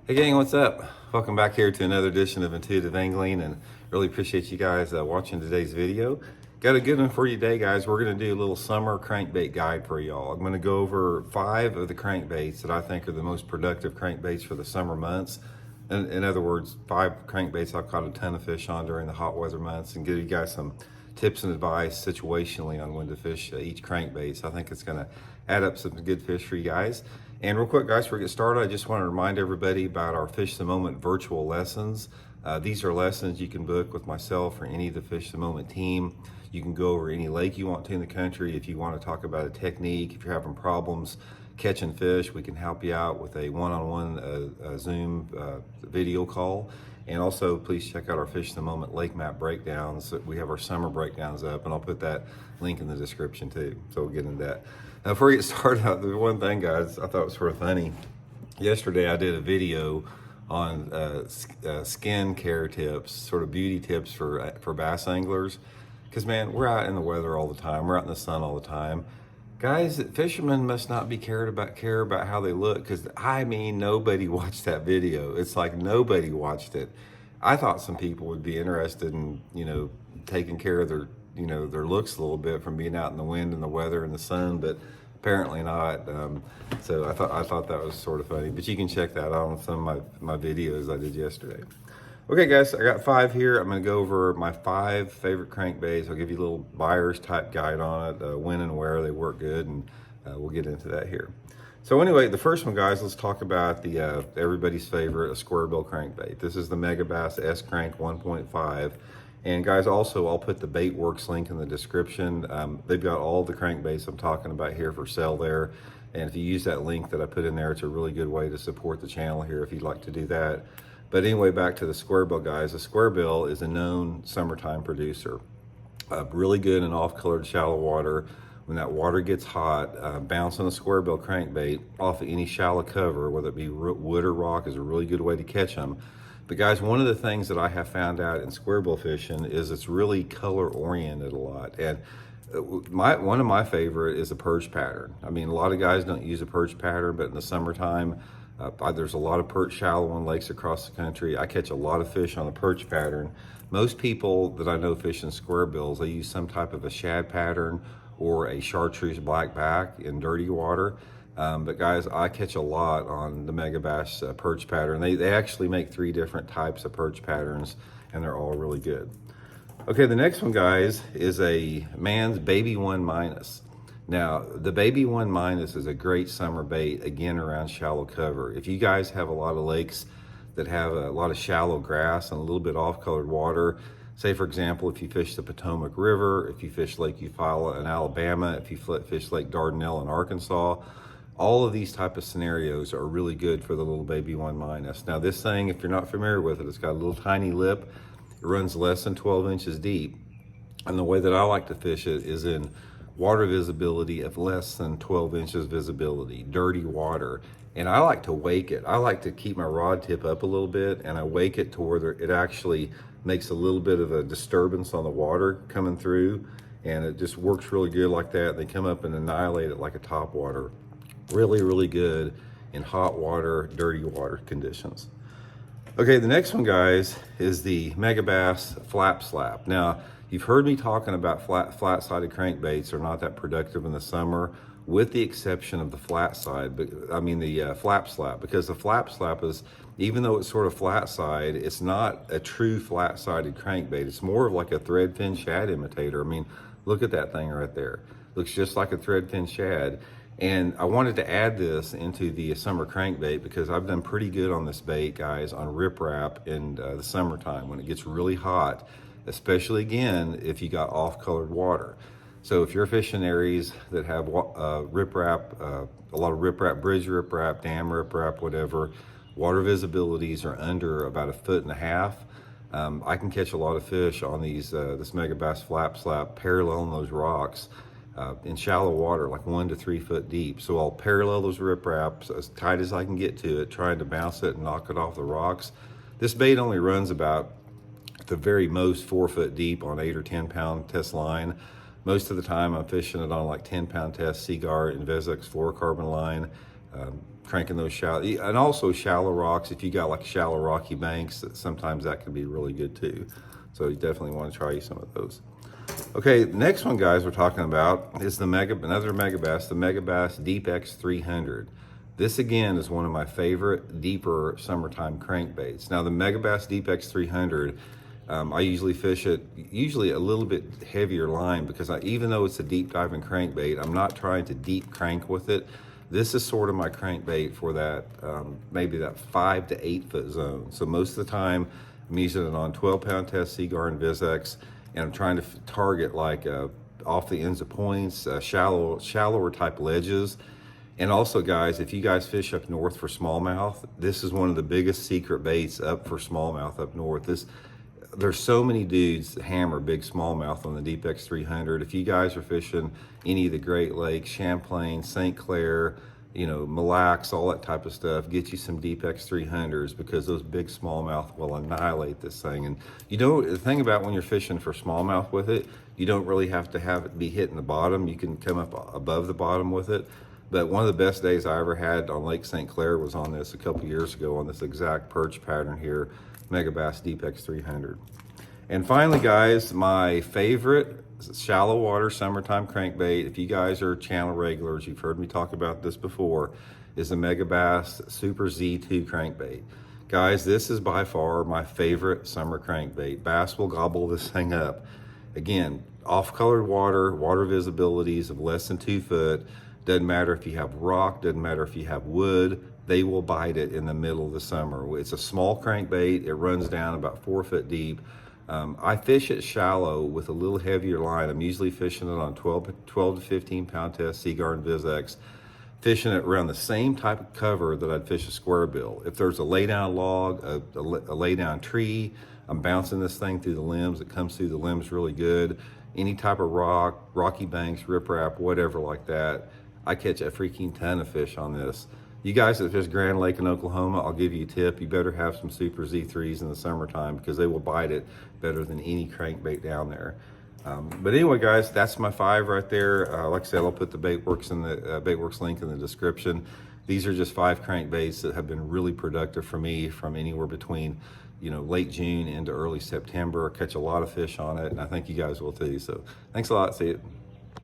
Hey gang, what's up? Welcome back here to another edition of Intuitive Angling, and really appreciate you guys watching today's video. Got a good one for you today, guys. We're going to do a little summer crankbait guide for y'all. I'm going to go over 5 of the crankbaits that I think are the most productive crankbaits for the summer months. In other words, 5 crankbaits I've caught a ton of fish on during the hot weather months, and give you guys some tips and advice situationally on when to fish each crankbait. So I think it's going to add up some good fish for you guys. And real quick, guys, before we get started, I just want to remind everybody about our Fish the Moment virtual lessons. These are lessons you can book with myself or any of the Fish the Moment team. You can go over any lake you want to in the country. If you want to talk about a technique, if you're having problems catching fish, we can help you out with a one-on-one Zoom video call. And also, please check out our Fish the Moment lake map breakdowns. We have our summer breakdowns up, and I'll put that link in the description too. So we'll get into that. Now, before we get started out, the one thing, guys, I thought was sort of funny. Yesterday, I did a video on skin care tips, sort of beauty tips for bass anglers. Because, man, we're out in the weather all the time. We're out in the sun all the time. Guys, fishermen must not be care about how they look, because I mean, nobody watched that video. It's like nobody watched it. I thought some people would be interested in, taking care of their looks a little bit from being out in the wind and the weather and the sun, but apparently not. So I thought that was sort of funny. But you can check that out on some of my videos I did yesterday. Okay, guys, I got 5 here. I'm going to go over my 5 favorite crankbaits. I'll give you a little buyer's type guide on it, when and where they work good, and we'll get into that here. So anyway, the first one, guys, let's talk about the everybody's favorite, a Squarebill crankbait. This is the Megabass S Crank 1.5. And guys, also, I'll put the Baitworks link in the description. They've got all the crankbaits I'm talking about here for sale there. And if you use that link that I put in there, it's a really good way to support the channel here if you'd like to do that. But anyway, back to the Squarebill, guys. The Squarebill is a known summertime producer. Really good in off-colored shallow water. When that water gets hot, bouncing a Squarebill crankbait off of any shallow cover, whether it be wood or rock, is a really good way to catch them. But guys, one of the things that I have found out in Squarebill fishing is it's really color oriented a lot. And one of my favorite is a perch pattern. I mean, a lot of guys don't use a perch pattern, but in the summertime, there's a lot of perch shallow on lakes across the country. I catch a lot of fish on the perch pattern. Most people that I know fishing Squarebills, they use some type of a shad pattern or a chartreuse black back in dirty water. But guys, I catch a lot on the Megabass perch pattern. They actually make 3 different types of perch patterns, and they're all really good. Okay, the next one, guys, is a Man's Baby Oneminus. Now, the Baby Oneminus is a great summer bait, again, around shallow cover. If you guys have a lot of lakes that have a lot of shallow grass and a little bit off-colored water, say, for example, if you fish the Potomac River, if you fish Lake Eufaula in Alabama, if you fish Lake Dardanelle in Arkansas, all of these type of scenarios are really good for the little Baby Oneminus. Now, this thing, if you're not familiar with it, it's got a little tiny lip. It runs less than 12 inches deep. And the way that I like to fish it is in water visibility of less than 12 inches visibility, dirty water. And I like to wake it. I like to keep my rod tip up a little bit, and I wake it to where it actually makes a little bit of a disturbance on the water coming through, and it just works really good like that. They come up and annihilate it like a topwater. Really, really good in hot water, dirty water conditions. Okay, the next one, guys, is the Megabass Flap Slap. Now, you've heard me talking about flat-sided crankbaits are not that productive in the summer, with the exception of the flat side, but I mean the flap slap, because the flap slap is, even though it's sort of flat side, it's not a true flat-sided crankbait. It's more of like a threadfin shad imitator. I mean, look at that thing right there. Looks just like a threadfin shad. And I wanted to add this into the summer crankbait because I've done pretty good on this bait, guys, on riprap in the summertime when it gets really hot, especially, again, if you got off-colored water. So if you're fishing areas that have riprap, a lot of riprap, bridge riprap, dam riprap, whatever, water visibilities are under about 1.5 feet. I can catch a lot of fish on these this Megabass Flap Slap paralleling those rocks in shallow water, like 1 to 3 foot deep. So I'll parallel those ripraps as tight as I can get to it, trying to bounce it and knock it off the rocks. This bait only runs about, at the very most, 4 foot deep on 8 or 10 pound test line. Most of the time I'm fishing it on like 10 pound test Seaguar and Vezix fluorocarbon line. cranking those shallow, and also shallow rocks. If you got like shallow rocky banks, sometimes that can be really good too. So you definitely want to try some of those. Okay, next one, guys, we're talking about is another Megabass, the Megabass Deep X 300. This again is one of my favorite deeper summertime crankbaits. Now the Megabass Deep X 300, I usually fish it a little bit heavier line because even though it's a deep diving crankbait, I'm not trying to deep crank with it. This is sort of my crankbait for that, maybe that 5 to 8 foot zone. So most of the time I'm using it on 12-pound test Seaguar and Vizex, and I'm trying to target like off the ends of points, shallower type ledges. And also, guys, if you guys fish up north for smallmouth, this is one of the biggest secret baits up for smallmouth up north. There's so many dudes that hammer big smallmouth on the Deep X 300. If you guys are fishing any of the Great Lakes, Champlain, St. Clair, Mille Lacs, all that type of stuff, get you some Deep X 300s because those big smallmouth will annihilate this thing. And the thing about when you're fishing for smallmouth with it, you don't really have to have it be hitting the bottom. You can come up above the bottom with it. But one of the best days I ever had on Lake St. Clair was on this a couple years ago on this exact perch pattern here, Megabass Deep X 300. And finally, guys, my favorite shallow water summertime crankbait, if you guys are channel regulars, you've heard me talk about this before, is the Megabass Super Z2 crankbait. Guys, this is by far my favorite summer crankbait. Bass will gobble this thing up. Again, off-colored water visibilities of less than 2 foot. Doesn't matter if you have rock, doesn't matter if you have wood, they will bite it in the middle of the summer. It's a small crankbait. It runs down about 4 foot deep. I fish it shallow with a little heavier line. I'm usually fishing it on 12 to 15 pound test Seaguar and Vizex, fishing it around the same type of cover that I'd fish a Squarebill. If there's a lay down log, a lay down tree, I'm bouncing this thing through the limbs. It comes through the limbs really good. Any type of rock, rocky banks, riprap, whatever like that, I catch a freaking ton of fish on this. You guys that fish Grand Lake in Oklahoma, I'll give you a tip. You better have some Super Z3s in the summertime because they will bite it better than any crankbait down there. But anyway, guys, that's my 5 right there. Like I said, I'll put the Baitworks link in the description. These are just 5 crankbaits that have been really productive for me from anywhere between, late June into early September. I catch a lot of fish on it, and I think you guys will too. So thanks a lot. See you.